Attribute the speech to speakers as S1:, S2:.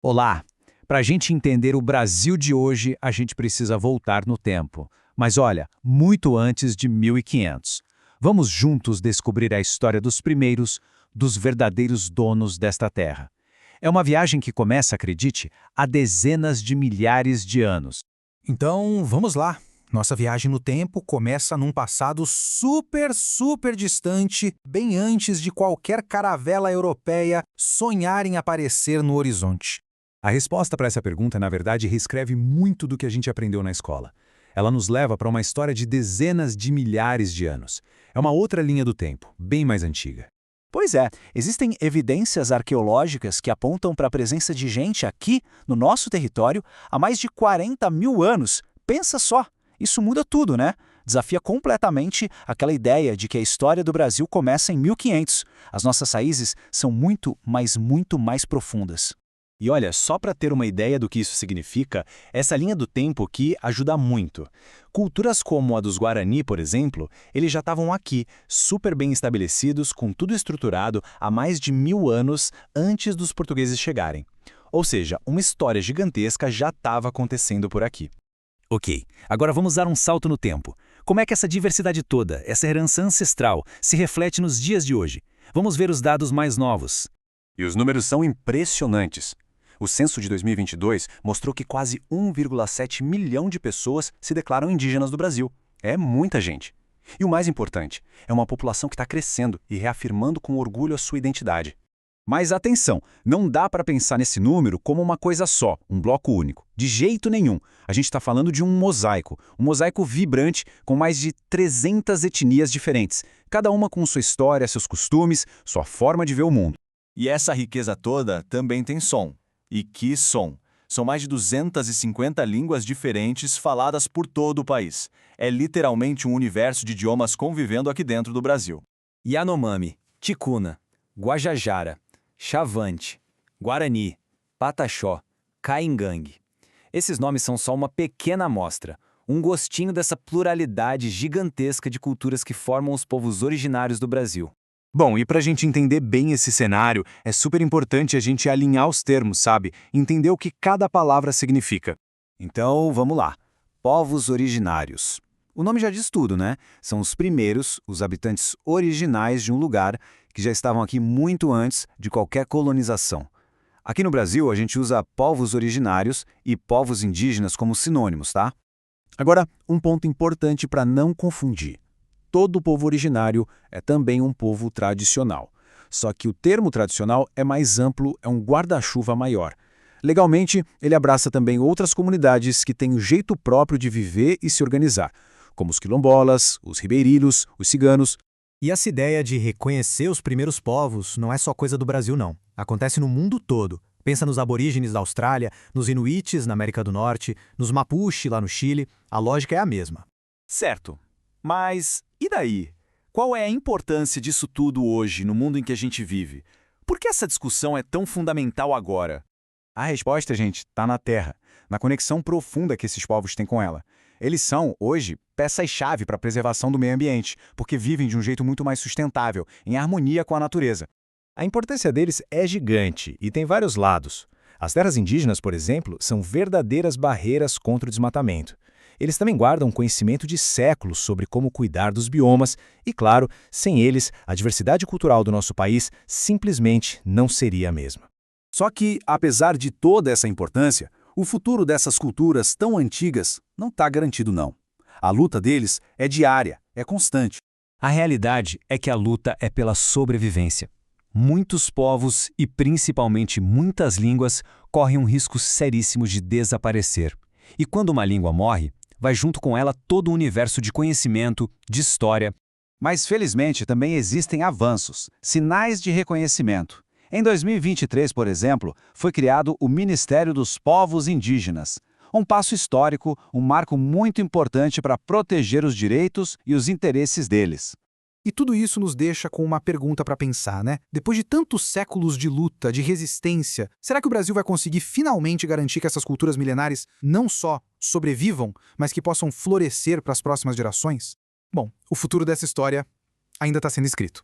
S1: Olá! Para a gente entender o Brasil de hoje, a gente precisa voltar no tempo. Mas olha, muito antes de 1500. Vamos juntos descobrir a história dos primeiros, dos verdadeiros donos desta terra. É uma viagem que começa, acredite, há dezenas de milhares de anos.
S2: Então, vamos lá. Nossa viagem no tempo começa num passado super distante, bem antes de qualquer caravela europeia sonhar em aparecer no horizonte.
S3: A resposta para essa pergunta, na verdade, reescreve muito do que a gente aprendeu na escola. Ela nos leva para uma história de dezenas de milhares de anos. É uma outra linha do tempo, bem mais antiga.
S1: Pois é, existem evidências arqueológicas que apontam para a presença de gente aqui, no nosso território, há mais de 40 mil anos. Pensa só! Isso muda tudo, né? Desafia completamente aquela ideia de que a história do Brasil começa em 1500. As nossas raízes são muito, mas muito mais profundas.
S3: E olha, só para ter uma ideia do que isso significa, essa linha do tempo aqui ajuda muito. Culturas como a dos Guarani, por exemplo, eles já estavam aqui, super bem estabelecidos, com tudo estruturado há mais de 1000 anos antes dos portugueses chegarem. Ou seja, uma história gigantesca já estava acontecendo por aqui.
S4: Ok, agora vamos dar um salto no tempo. Como é que essa diversidade toda, essa herança ancestral, se reflete nos dias de hoje? Vamos ver os dados mais novos.
S3: E os números são impressionantes. O censo de 2022 mostrou que quase 1,7 milhão de pessoas se declaram indígenas do Brasil. É muita gente. E o mais importante, é uma população que está crescendo e reafirmando com orgulho a sua identidade. Mas atenção, não dá para pensar nesse número como uma coisa só, um bloco único. De jeito nenhum. A gente está falando de um mosaico vibrante com mais de 300 etnias diferentes, cada uma com sua história, seus costumes, sua forma de ver o mundo.
S5: E essa riqueza toda também tem som. E que som! São mais de 250 línguas diferentes faladas por todo o país. É literalmente um universo de idiomas convivendo aqui dentro do Brasil.
S4: Yanomami, Ticuna, Guajajara, Chavante, Guarani, Pataxó, Caingangue. Esses nomes são só uma pequena amostra, um gostinho dessa pluralidade gigantesca de culturas que formam os povos originários do Brasil.
S3: Bom, e para a gente entender bem esse cenário, é super importante a gente alinhar os termos, sabe? Entender o que cada palavra significa.
S1: Então, vamos lá. Povos originários. O nome já diz tudo, né? São os primeiros, os habitantes originais de um lugar que já estavam aqui muito antes de qualquer colonização. Aqui no Brasil, a gente usa povos originários e povos indígenas como sinônimos, tá?
S3: Agora, um ponto importante para não confundir. Todo povo originário é também um povo tradicional. Só que o termo tradicional é mais amplo, é um guarda-chuva maior. Legalmente, ele abraça também outras comunidades que têm um jeito próprio de viver e se organizar, como os quilombolas, os ribeirinhos, os ciganos.
S2: E essa ideia de reconhecer os primeiros povos não é só coisa do Brasil, não. Acontece no mundo todo. Pensa nos aborígenes da Austrália, nos inuites na América do Norte, nos mapuche lá no Chile. A lógica é a mesma.
S5: Certo. Mas e daí? Qual é a importância disso tudo hoje, no mundo em que a gente vive? Por que essa discussão é tão fundamental agora?
S3: A resposta, gente, está na terra, na conexão profunda que esses povos têm com ela. Eles são, hoje, peças-chave para a preservação do meio ambiente, porque vivem de um jeito muito mais sustentável, em harmonia com a natureza. A importância deles é gigante e tem vários lados. As terras indígenas, por exemplo, são verdadeiras barreiras contra o desmatamento. Eles também guardam conhecimento de séculos sobre como cuidar dos biomas e, claro, sem eles, a diversidade cultural do nosso país simplesmente não seria a mesma. Só que, apesar de toda essa importância, o futuro dessas culturas tão antigas não está garantido não. A luta deles é diária, é constante.
S4: A realidade é que a luta é pela sobrevivência. Muitos povos e principalmente muitas línguas correm um risco seríssimo de desaparecer. E quando uma língua morre, vai junto com ela todo o universo de conhecimento, de história.
S1: Mas felizmente também existem avanços, sinais de reconhecimento. Em 2023, por exemplo, foi criado o Ministério dos Povos Indígenas. Um passo histórico, um marco muito importante para proteger os direitos e os interesses deles.
S2: E tudo isso nos deixa com uma pergunta para pensar, né? Depois de tantos séculos de luta, de resistência, será que o Brasil vai conseguir finalmente garantir que essas culturas milenares não só sobrevivam, mas que possam florescer para as próximas gerações? Bom, o futuro dessa história ainda está sendo escrito.